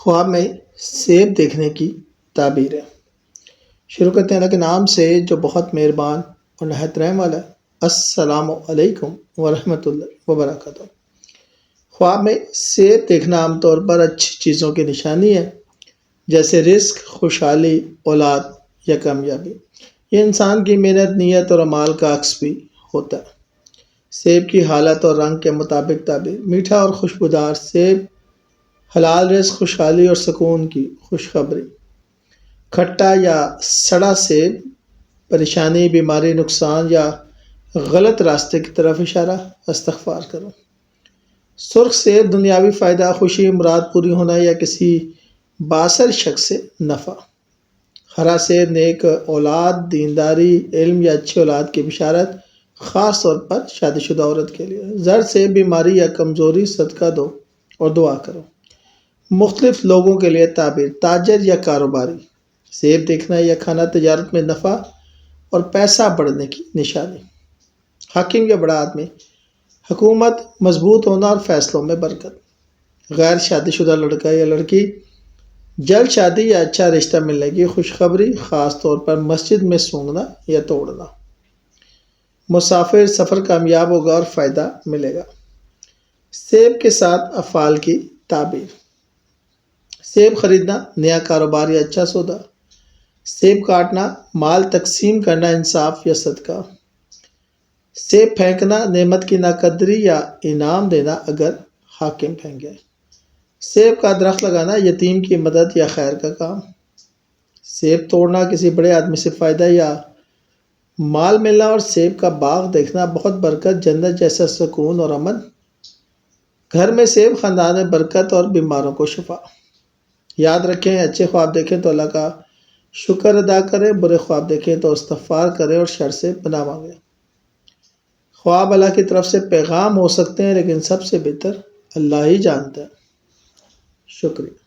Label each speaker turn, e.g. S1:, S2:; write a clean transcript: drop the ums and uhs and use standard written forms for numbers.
S1: خواب میں سیب دیکھنے کی تعبیر ہے۔ شروع کرتے ہیں اللہ کے نام سے جو بہت مہربان اور نہایت رحم والا ہے۔ السلام علیکم ورحمۃ اللہ وبرکاتہ۔ خواب میں سیب دیکھنا عام طور پر اچھی چیزوں کی نشانی ہے، جیسے رزق، خوشحالی، اولاد یا کامیابی۔ یہ انسان کی محنت، نیت اور اعمال کا عکس بھی ہوتا ہے۔ سیب کی حالت اور رنگ کے مطابق تعبیر: میٹھا اور خوشبودار سیب، حلال رزق، خوشحالی اور سکون کی خوشخبری۔ کھٹا یا سڑا سیب، پریشانی، بیماری، نقصان یا غلط راستے کی طرف اشارہ، استغفار کرو۔ سرخ سیب، دنیاوی فائدہ، خوشی، مراد پوری ہونا یا کسی بااثر شخص سے نفع۔ ہرا سیب، نیک اولاد، دینداری، علم یا اچھی اولاد کی بشارت، خاص طور پر شادی شدہ عورت کے لیے۔ زرد سیب، بیماری یا کمزوری، صدقہ دو اور دعا کرو۔ مختلف لوگوں کے لیے تعبیر: تاجر یا کاروباری، سیب دیکھنا یا کھانا تجارت میں نفع اور پیسہ بڑھنے کی نشانی۔ حاکم یا بڑا آدمی، حکومت، مضبوط ہونا اور فیصلوں میں برکت۔ غیر شادی شدہ لڑکا یا لڑکی، جلد شادی یا اچھا رشتہ ملنے کی خوشخبری، خاص طور پر مسجد میں سونگنا یا توڑنا۔ مسافر، سفر کامیاب ہوگا اور فائدہ ملے گا۔ سیب کے ساتھ افعال کی تعبیر: سیب خریدنا، نیا کاروبار یا اچھا سودا۔ سیب کاٹنا، مال تقسیم کرنا، انصاف یا صدقہ۔ سیب پھینکنا، نعمت کی ناقدری یا انعام دینا اگر حاکم پھینکے۔ سیب کا درخت لگانا، یتیم کی مدد یا خیر کا کام۔ سیب توڑنا، کسی بڑے آدمی سے فائدہ یا مال ملنا اور سیب کا باغ دیکھنا، بہت برکت، جنت جیسا سکون اور امن۔ گھر میں سیب، خاندان میں برکت اور بیماروں کو شفا۔ یاد رکھیں، اچھے خواب دیکھیں تو اللہ کا شکر ادا کریں، برے خواب دیکھیں تو استغفار کریں اور شر سے پناہ مانگیں۔ خواب اللہ کی طرف سے پیغام ہو سکتے ہیں، لیکن سب سے بہتر اللہ ہی جانتا ہے۔ شکریہ۔